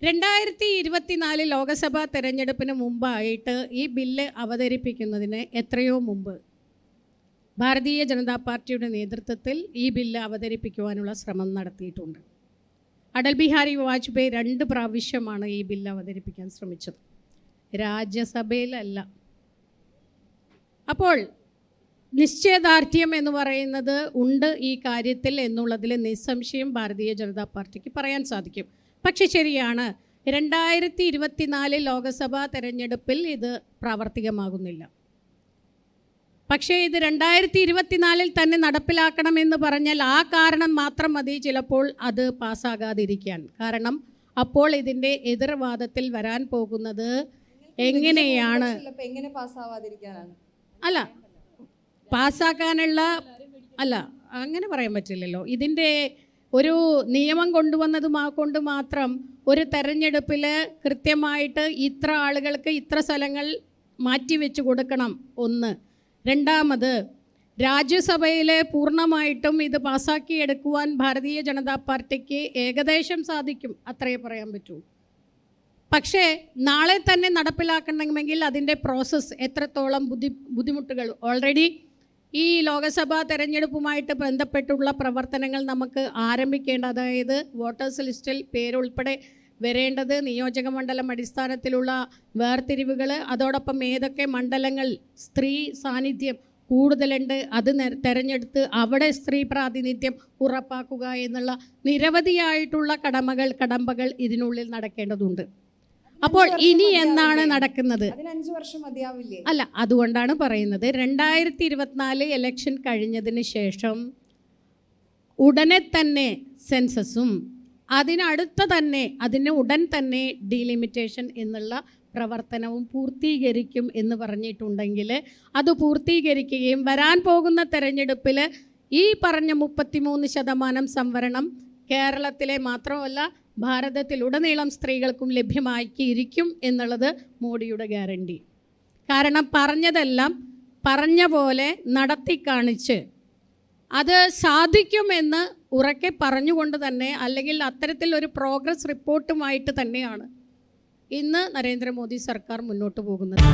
2024 ലോക്സഭാ തെരഞ്ഞെടുപ്പിന് മുമ്പായിട്ട് ഈ ബില്ല് അവതരിപ്പിക്കുന്നതിന് എത്രയോ മുമ്പ് ഭാരതീയ ജനതാ പാർട്ടിയുടെ നേതൃത്വത്തിൽ ഈ ബില്ല് അവതരിപ്പിക്കുവാനുള്ള ശ്രമം നടത്തിയിട്ടുണ്ട്. അടൽ ബിഹാരി വാജ്പേയി 2 പ്രാവശ്യമാണ് ഈ ബില്ല് അവതരിപ്പിക്കാൻ ശ്രമിച്ചത്, രാജ്യസഭയിലല്ല. അപ്പോൾ നിശ്ചയദാർഢ്യം എന്ന് പറയുന്നത് ഉണ്ട് ഈ കാര്യത്തിൽ എന്നുള്ളതിൽ നിസ്സംശയം ഭാരതീയ ജനതാ പാർട്ടിക്ക് പറയാൻ സാധിക്കും. പക്ഷെ ശരിയാണ്, 2024 ലോക്സഭാ തെരഞ്ഞെടുപ്പിൽ ഇത് പ്രാവർത്തികമാകുന്നില്ല. പക്ഷേ ഇത് 2024 തന്നെ നടപ്പിലാക്കണമെന്ന് പറഞ്ഞാൽ ആ കാരണം മാത്രം മതി ചിലപ്പോൾ അത് പാസ്സാകാതിരിക്കാൻ. കാരണം അപ്പോൾ ഇതിൻ്റെ എതിർവാദത്തിൽ വരാൻ പോകുന്നത് എങ്ങനെയാണ്, അല്ല പാസ്സാക്കാനുള്ള അല്ല അങ്ങനെ പറയാൻ പറ്റില്ലല്ലോ. ഇതിൻ്റെ ഒരു നിയമം കൊണ്ട് മാത്രം ഒരു തെരഞ്ഞെടുപ്പിൽ കൃത്യമായിട്ട് ഇത്ര ആളുകൾക്ക് ഇത്ര സ്ഥലങ്ങൾ മാറ്റിവെച്ച് കൊടുക്കണം. ഒന്ന്. രണ്ടാമത്, രാജ്യസഭയിലെ പൂർണ്ണമായിട്ടും ഇത് പാസ്സാക്കിയെടുക്കുവാൻ ഭാരതീയ ജനതാ പാർട്ടിക്ക് ഏകദേശം സാധിക്കും, അത്രയേ പറയാൻ പറ്റൂ. പക്ഷേ നാളെ തന്നെ നടപ്പിലാക്കണമെങ്കിൽ അതിൻ്റെ പ്രോസസ്സ് എത്രത്തോളം ബുദ്ധിമുട്ടുകൾ ഓൾറെഡി ഈ ലോക്സഭാ തെരഞ്ഞെടുപ്പുമായിട്ട് ബന്ധപ്പെട്ടുള്ള പ്രവർത്തനങ്ങൾ നമുക്ക് ആരംഭിക്കേണ്ട, അതായത് വോട്ടേഴ്സ് ലിസ്റ്റിൽ പേരുൾപ്പെടെ വരേണ്ടത്, നിയോജക മണ്ഡലം അടിസ്ഥാനത്തിലുള്ള വേർതിരിവുകൾ, അതോടൊപ്പം ഏതൊക്കെ മണ്ഡലങ്ങൾ സ്ത്രീ സാന്നിധ്യം കൂടുതലുണ്ട് അത് തെരഞ്ഞെടുത്ത് അവിടെ സ്ത്രീ പ്രാതിനിധ്യം ഉറപ്പാക്കുക എന്നുള്ള നിരവധിയായിട്ടുള്ള കടമ്പകൾ ഇതിനുള്ളിൽ നടക്കേണ്ടതുണ്ട്. അപ്പോൾ ഇനി എന്നാണ് നടക്കുന്നത്? അല്ല, അതുകൊണ്ടാണ് പറയുന്നത് 2024 ഇലക്ഷൻ കഴിഞ്ഞതിന് ശേഷം ഉടനെ തന്നെ സെൻസസും അതിന് ഉടൻ തന്നെ ഡീലിമിറ്റേഷൻ എന്നുള്ള പ്രവർത്തനവും പൂർത്തീകരിക്കും എന്ന് പറഞ്ഞിട്ടുണ്ടെങ്കിൽ അത് പൂർത്തീകരിക്കുകയും വരാൻ പോകുന്ന തെരഞ്ഞെടുപ്പിൽ ഈ പറഞ്ഞ 33% സംവരണം കേരളത്തിലെ മാത്രമല്ല ഭാരതത്തിലുടനീളം സ്ത്രീകൾക്കും ലഭ്യമാക്കിയിരിക്കും എന്നുള്ളത് മോഡിയുടെ ഗ്യാരണ്ടി. കാരണം പറഞ്ഞതെല്ലാം പറഞ്ഞ പോലെ നടത്തി കാണിച്ച് അത് സാധിക്കുമെന്ന് ഉറക്കെ പറഞ്ഞുകൊണ്ട് തന്നെ, അല്ലെങ്കിൽ അത്തരത്തിൽ ഒരു പ്രോഗ്രസ് റിപ്പോർട്ടുമായിട്ട് തന്നെയാണ് ഇന്ന് നരേന്ദ്രമോദി സർക്കാർ മുന്നോട്ട് പോകുന്നത്.